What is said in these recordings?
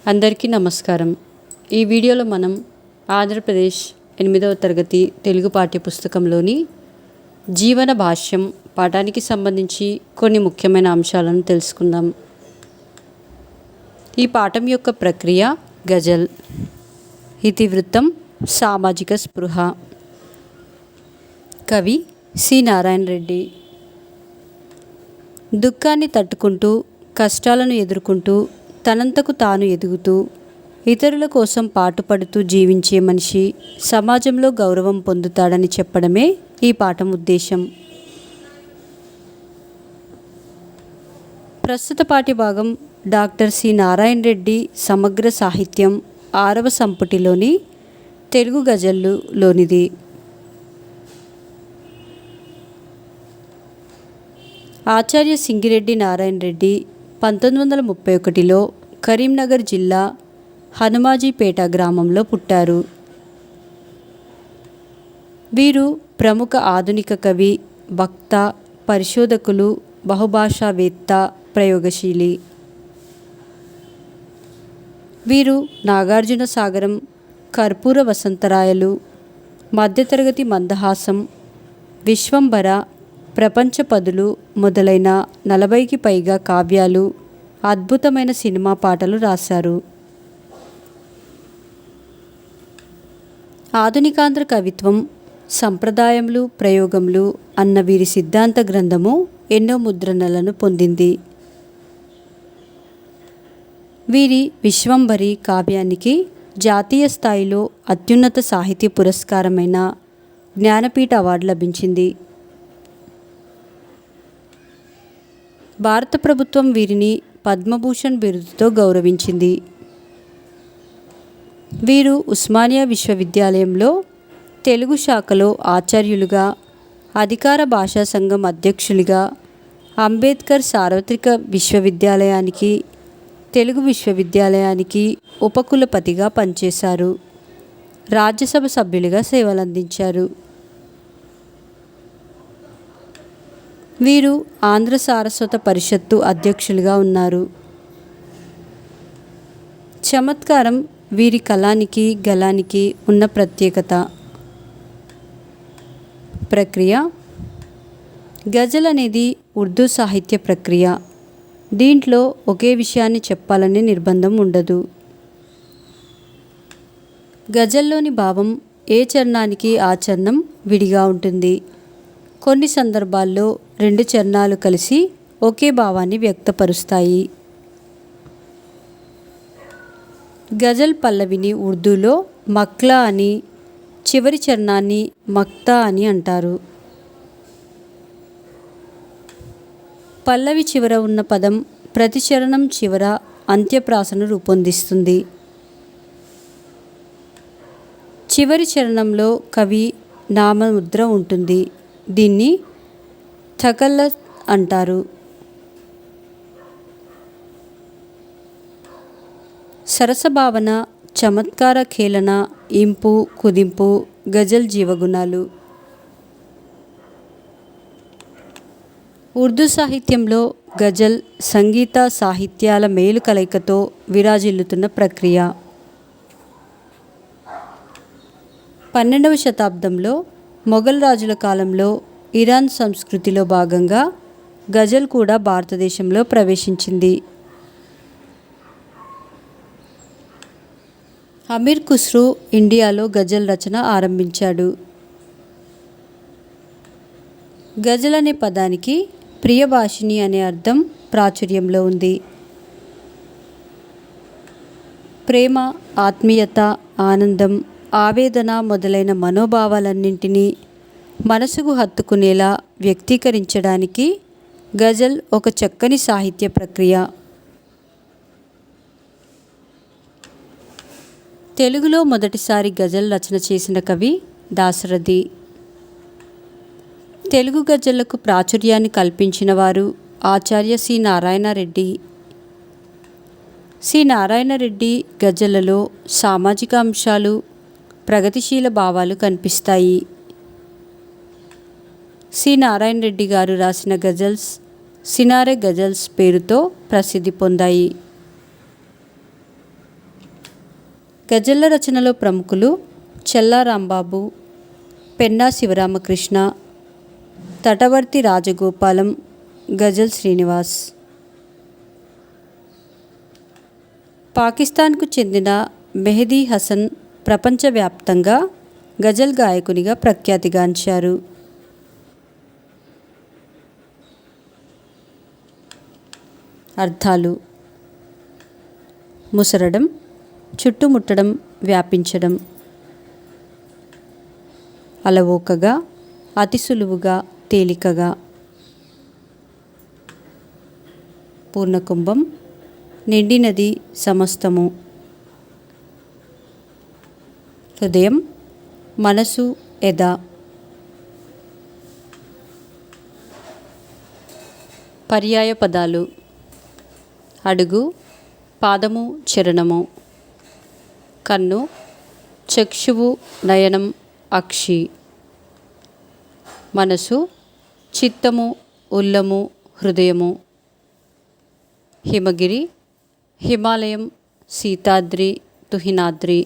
అందరికీ నమస్కారం. ఈ వీడియోలో మనం ఆంధ్రప్రదేశ్ 8వ తరగతి తెలుగు పాఠ్యపుస్తకంలోని జీవన భాష్యం పాఠానికి సంబంధించి కొన్ని ముఖ్యమైన అంశాలను తెలుసుకుందాం. ఈ పాఠం యొక్క ప్రక్రియ గజల్. ఇతివృత్తం సామాజిక స్పృహ. కవి సి నారాయణ రెడ్డి. దుఃఖాన్ని తట్టుకుంటూ కష్టాలను ఎదుర్కొంటూ తనంతకు తాను ఎదుగుతూ ఇతరుల కోసం పాటుపడుతూ జీవించే మనిషి సమాజంలో గౌరవం పొందుతాడని చెప్పడమే ఈ పాఠం ఉద్దేశం. ప్రస్తుత పాఠ్యభాగం డాక్టర్ సి నారాయణ రెడ్డి సమగ్ర సాహిత్యం 6వ సంపుటిలోని తెలుగు గజల్లులోనిది. ఆచార్య సింగిరెడ్డి నారాయణ రెడ్డి 1931లో కరీంనగర్ జిల్లా హనుమాజీపేట గ్రామంలో పుట్టారు. వీరు ప్రముఖ ఆధునిక కవి, వక్త, పరిశోధకులు, బహుభాషావేత్త, ప్రయోగశీలి. వీరు నాగార్జున సాగరం, కర్పూర వసంతరాయలు, మధ్యతరగతి మందహాసం, విశ్వంభర, ప్రపంచ పదులు మొదలైన 40కి పైగా కావ్యాలు, అద్భుతమైన సినిమా పాటలు రాశారు. ఆధునికాంధ్ర కవిత్వం, సంప్రదాయములు, ప్రయోగములు అన్న వీరి సిద్ధాంత గ్రంథము ఎన్నో ముద్రణలను పొందింది. వీరి విశ్వంభరి కావ్యానికి జాతీయ స్థాయిలో అత్యున్నత సాహిత్య పురస్కారమైన జ్ఞానపీఠ అవార్డు లభించింది. భారత ప్రభుత్వం వీరిని పద్మభూషణ్ బిరుదుతో గౌరవించింది. వీరు ఉస్మానియా విశ్వవిద్యాలయంలో తెలుగు శాఖలో ఆచార్యులుగా, అధికార భాషా సంఘం అధ్యక్షులుగా, అంబేద్కర్ సార్వత్రిక విశ్వవిద్యాలయానికి, తెలుగు విశ్వవిద్యాలయానికి ఉపకులపతిగా పనిచేశారు. రాజ్యసభ సభ్యులుగా సేవలందించారు. వీరు ఆంధ్ర సారస్వత పరిషత్తు అధ్యక్షులుగా ఉన్నారు. చమత్కారం వీరి కలానికి గలానికి ఉన్న ప్రత్యేకత. ప్రక్రియ గజల్ అనేది ఉర్దూ సాహిత్య ప్రక్రియ. దీంట్లో ఒకే విషయాన్ని చెప్పాలనే నిర్బంధం ఉండదు. గజల్లోని భావం ఏ చరణానికి ఆ చరణం విడిగా ఉంటుంది. కొన్ని సందర్భాల్లో 2 చరణాలు కలిసి ఒకే భావాన్ని వ్యక్తపరుస్తాయి. గజల్ పల్లవిని ఉర్దూలో మక్లా అని, చివరి చరణాన్ని మక్తా అని అంటారు. పల్లవి చివర ఉన్న పదం ప్రతి చరణం చివర అంత్యప్రాసను రూపొందిస్తుంది. చివరి చరణంలో కవి నామముద్ర ఉంటుంది. దీన్ని తకల్లత్ అంటారు. సరసభావన, చమత్కార ఖేళన, ఇంపు, కుదింపు గజల్ జీవగుణాలు. ఉర్దూ సాహిత్యంలో గజల్ సంగీత సాహిత్యాల మేలు కలయికతో విరాజిల్లుతున్న ప్రక్రియ. 12వ శతాబ్దంలో మొఘల్ రాజుల కాలంలో ఇరాన్ సంస్కృతిలో భాగంగా గజల్ కూడా భారతదేశంలో ప్రవేశించింది. అమీర్ ఖుస్రో ఇండియాలో గజల్ రచన ఆరంభించాడు. గజల్ అనే పదానికి ప్రియభాషిణి అనే అర్థం ప్రాచుర్యంలో ఉంది. ప్రేమ, ఆత్మీయత, ఆనందం, ఆవేదన మొదలైన మనోభావాలన్నింటినీ మనసుకు హత్తుకునేలా వ్యక్తీకరించడానికి గజల్ ఒక చక్కని సాహిత్య ప్రక్రియ. తెలుగులో మొదటిసారి గజల్ రచన చేసిన కవి దాశరథి. తెలుగు గజళ్లకు ప్రాచుర్యాన్ని కల్పించిన వారు ఆచార్య సి నారాయణ రెడ్డి. సి నారాయణ రెడ్డి గజళ్లలో సామాజిక అంశాలు, ప్రగతిశీల భావాలు కనిపిస్తాయి. సి నారాయణ రెడ్డి గారు రాసిన గజల్స్ సినారె గజల్స్ పేరుతో ప్రసిద్ధి పొందాయి. గజళ్ళ రచనలో ప్రముఖులు చెల్లా రాంబాబు, పెన్నా శివరామకృష్ణ, తటవర్తి రాజగోపాలం, గజల్ శ్రీనివాస్. పాకిస్తాన్కు చెందిన మెహదీ హసన్ ప్రపంచవ్యాప్తంగా గజల్ గాయకునిగా ప్రఖ్యాతిగాంచారు. అర్థాలు: ముసరడం, చుట్టుముట్టడం, వ్యాపించడం. అలవోకగా, అతి సులువుగా, తేలికగా. పూర్ణకుంభం, నిండినది, సమస్తము. హృదయం, మనసు, ఎద. పర్యాయ పదాలు: అడుగు, పాదము, చరణము. కన్ను, చక్షువు, నయనం, అక్షి. మనసు, చిత్తము, ఉల్లము, హృదయము. హిమగిరి, హిమాలయం, సీతాద్రి, తుహినాద్రి.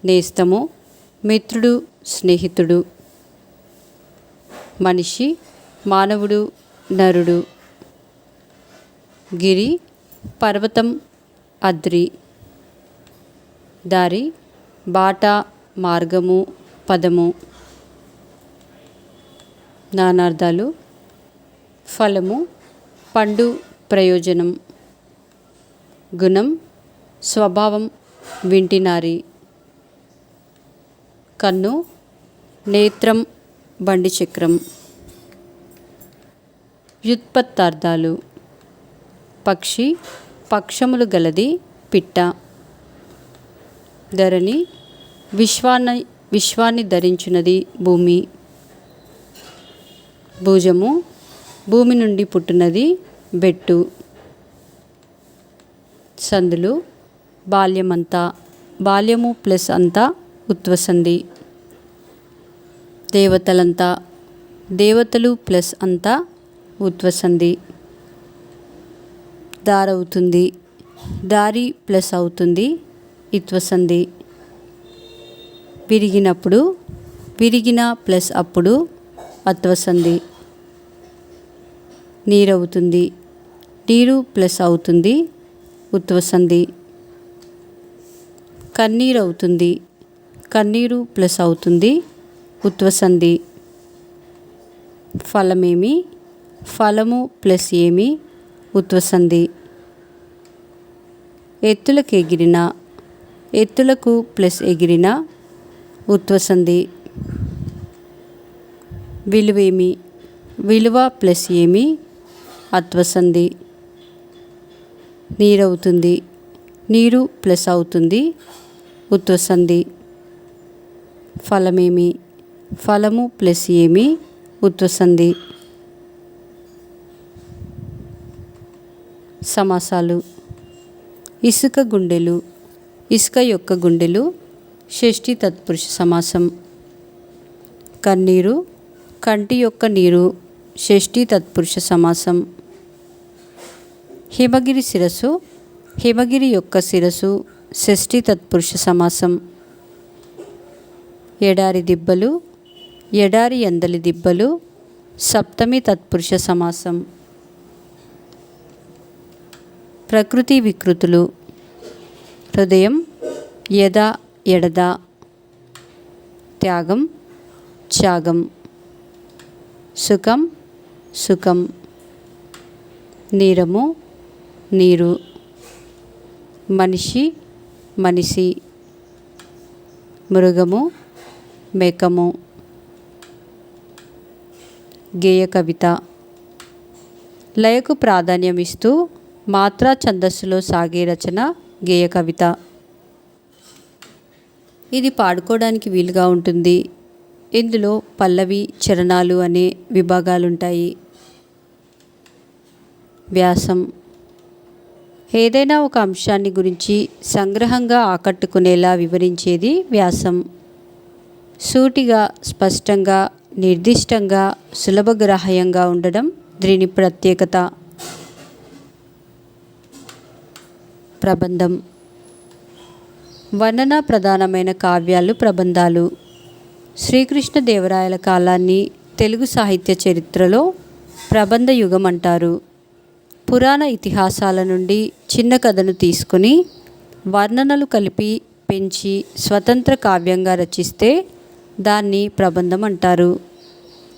నేస్తము, మిత్రుడు, స్నేహితుడు. మనిషి, మానవుడు, నరుడు. గిరి, పర్వతం, అద్రి. దారి, బాట, మార్గము, పదము. నానార్థాలు: ఫలము, పండు, ప్రయోజనం. గుణం, స్వభావం, వింటినారి. కన్ను, నేత్రం, బండి చక్రం. వ్యుత్పత్తార్థాలు: పక్షి, పక్షములు గలది, పిట్ట. ధరణి, విశ్వాన్ని ధరించున్నది, భూమి. భుజము, భూమి నుండి పుట్టినది, బెట్టు. సందులు: బాల్యమంతా, బాల్యము ప్లస్ అంతా, ఉత్వసంధి. దేవతలంతా, దేవతలు ప్లస్ అంతా, ఉత్వసంధి. దారవుతుంది, దారి ప్లస్ అవుతుంది, ఇత్వసంధి. విరిగినప్పుడు, విరిగిన ప్లస్ అప్పుడు, అత్వసంధి. నీరవుతుంది, నీరు ప్లస్ అవుతుంది, ఉత్వసంధి. కన్నీరవుతుంది, కన్నీరు ప్లస్ అవుతుంది, ఉత్వసంధి. ఫలమేమి, ఫలము ప్లస్ ఏమి, ఉత్వసంధి. ఎత్తులకు ఎగిరిన, ఎత్తులకు ప్లస్ ఎగిరిన, ఉత్వసంధి. విలువేమి, విలువ ప్లస్ ఏమి, అత్వసంధి. నీరవుతుంది, నీరు ప్లస్ అవుతుంది, ఉత్వసంధి. ఫలమేమి, ఫలము ప్లస్ ఏమి, ఉత్వసంధి. సమాసాలు: ఇసుక గుండెలు, ఇసుక యొక్క గుండెలు, షష్ఠి తత్పురుష సమాసం. కన్నీరు, కంటి యొక్క నీరు, షష్ఠి తత్పురుష సమాసం. హిమగిరి శిరస్సు, హిమగిరి యొక్క శిరస్సు, షష్ఠి తత్పురుష సమాసం. ఎడారి దిబ్బలు, ఎడారి ఎందలి దిబ్బలు, సప్తమి తత్పురుష సమాసం. ప్రకృతి వికృతులు: హృదయం, యద, ఎడద. త్యాగం, త్యాగం. సుఖం, సుఖం. నీరము, నీరు. మనిషి, మనిషి. మృగము, మేకము. గేయ కవిత: లయకు ప్రాధాన్యం ఇస్తూ మాత్రా ఛందస్సులో సాగే రచన గేయ కవిత. ఇది పాడుకోవడానికి వీలుగా ఉంటుంది. ఇందులో పల్లవి, చరణాలు అనే విభాగాలుంటాయి. వ్యాసం: ఏదైనా ఒక అంశాన్ని గురించి సంగ్రహంగా ఆకట్టుకునేలా వివరించేది వ్యాసం. సూటిగా, స్పష్టంగా, నిర్దిష్టంగా, సులభగ్రాహ్యంగా ఉండడం దీని ప్రత్యేకత. ప్రబంధం: వర్ణన ప్రధానమైన కావ్యాలు, ప్రబంధాలు. శ్రీకృష్ణదేవరాయల కాలాన్ని తెలుగు సాహిత్య చరిత్రలో ప్రబంధ యుగం అంటారు. పురాణ ఇతిహాసాల నుండి చిన్న కథను తీసుకుని వర్ణనలు కలిపి పెంచి స్వతంత్ర కావ్యంగా రచిస్తే దాన్ని ప్రబంధం అంటారు.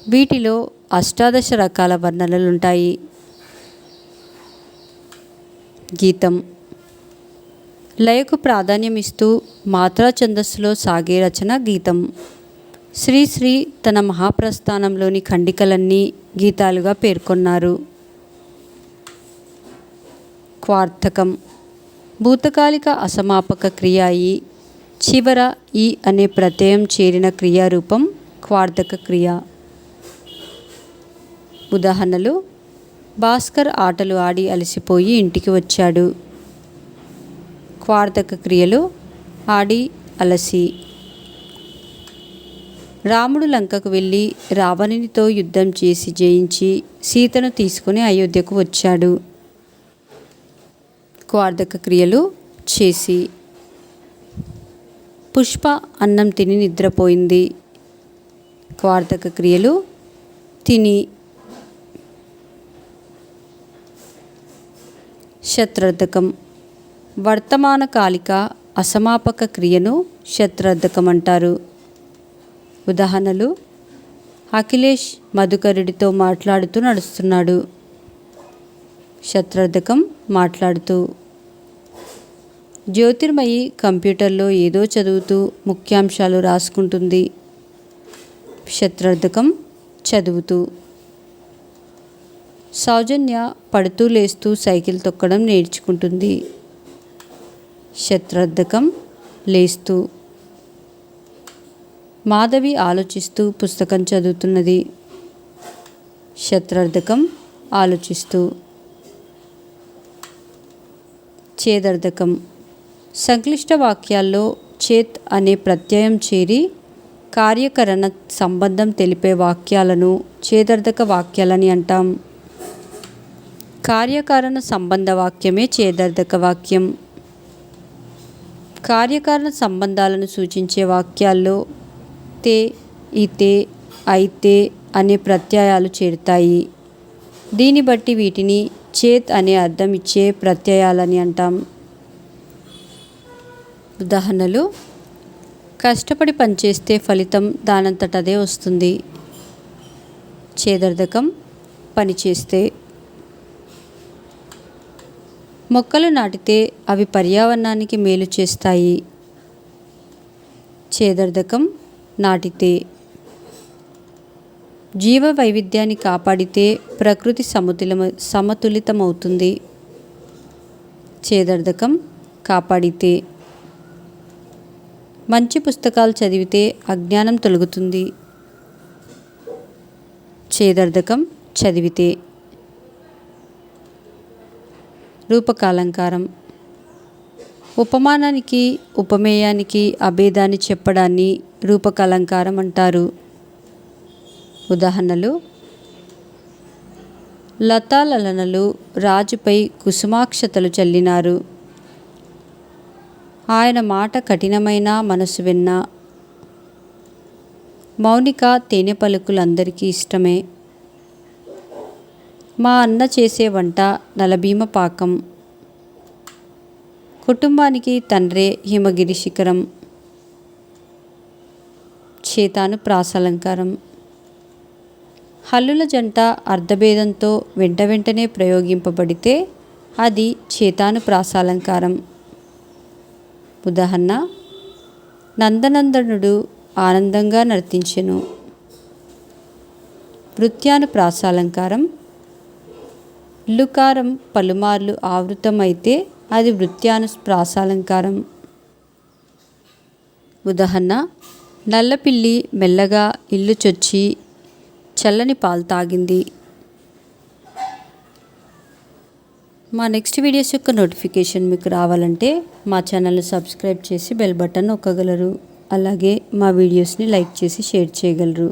వీటిలో అష్టాదశ రకాల వర్ణనలుంటాయి. గీతం లయకు ప్రాధాన్యమిస్తూ మాత్రా ఛందస్సులో సాగే రచన గీతం. శ్రీశ్రీ తన మహాప్రస్థానంలోని ఖండికలన్నీ గీతాలుగా పేర్కొన్నారు. క్వార్థకం భూతకాలిక అసమాపక క్రియ ఈ చివర ఈ అనే ప్రత్యయం చేరిన క్రియారూపం క్వార్థక క్రియ. ఉదాహరణలు: భాస్కర్ ఆటలు ఆడి అలసిపోయి ఇంటికి వచ్చాడు. క్వార్థక క్రియలు ఆడి, అలసి. రాముడు లంకకు వెళ్ళి రావణునితో యుద్ధం చేసి జయించి సీతను తీసుకుని అయోధ్యకు వచ్చాడు. క్వార్థక క్రియలు చేసి. పుష్ప అన్నం తిని నిద్రపోయింది. క్వార్థక క్రియలు తిని. శత్రర్థకం వర్తమాన కాలిక అసమాపక క్రియను శత్రర్థకం అంటారు. ఉదాహరణలు: అఖిలేష్ మధుకరుడితో మాట్లాడుతూ నడుస్తున్నాడు. శత్రర్థకం మాట్లాడుతూ. జ్యోతిర్మయి కంప్యూటర్లో ఏదో చదువుతూ ముఖ్యాంశాలు రాసుకుంటుంది. శత్రర్థకం చదువుతూ. సౌజన్య పడుతూ లేస్తూ సైకిల్ తొక్కడం నేర్చుకుంటుంది. శత్రర్థకం లేస్తూ. మాధవి ఆలోచిస్తూ పుస్తకం చదువుతున్నది. శత్రర్థకం ఆలోచిస్తూ. ఛేదర్థకం సంక్లిష్ట వాక్యాల్లో చేత్ అనే ప్రత్యయం చేరి కార్యకరణ సంబంధం తెలిపే వాక్యాలను ఛేదర్థక వాక్యాలని అంటాం. కార్యకారణ సంబంధ వాక్యమే ఛేదర్థక వాక్యం. కార్యకారణ సంబంధాలను సూచించే వాక్యాల్లో తే, ఇతే, అయితే అనే ప్రత్యయాలు చేరుతాయి. దీన్ని బట్టి వీటిని చేత్ అనే అర్థం ఇచ్చే ప్రత్యయాలని అంటాం. ఉదాహరణలు: కష్టపడి పనిచేస్తే ఫలితం దానంతటదే వస్తుంది. ఛేదర్థకం పనిచేస్తే. మొక్కలు నాటితే అవి పర్యావరణానికి మేలు చేస్తాయి. ఛేదర్థకం నాటితే. జీవ వైవిధ్యాన్ని కాపాడితే ప్రకృతి సమతులితమవుతుంది. ఛేదర్థకం కాపాడితే. మంచి పుస్తకాలు చదివితే అజ్ఞానం తొలగుతుంది. ఛేదర్థకం చదివితే. రూపకాలంకారం ఉపమానానికి ఉపమేయానికి అభేదాన్ని చెప్పడాన్ని రూపకాలంకారం అంటారు. ఉదాహరణలు: లతాలలనలు రాజుపై కుసుమాక్షతలు చల్లినారు. ఆయన మాట కఠినమైన మనసు వెన్న. మౌనిక తేనె పలుకులందరికీ ఇష్టమే. మా అన్న చేసే వంట నలభీమ పాకం. కుటుంబానికి తండ్రే హిమగిరి శిఖరం. చేతాను ప్రాసాలంకారం హల్లుల జంట అర్ధభేదంతో వెంటనే ప్రయోగింపబడితే అది చేతాను ప్రాసాలంకారం. ఉదాహరణ: నందనందనుడు ఆనందంగా నర్తించెను. వృత్యాను ప్రాసాలంకారం లుకారం పలుమార్లు ఆవృతమైతే అది వృత్యాను ప్రాసాలంకారం. ఉదాహరణ: నల్లపిల్లి మెల్లగా ఇల్లు చొచ్చి చల్లని పాలు తాగింది. మా నెక్స్ట్ వీడియోస్ యొక్క నోటిఫికేషన్ మీకు రావాలంటే మా ఛానల్ని సబ్స్క్రైబ్ చేసి బెల్ బటన్ నొక్కగలరు. అలాగే మా వీడియోస్ని లైక్ చేసి షేర్ చేయగలరు.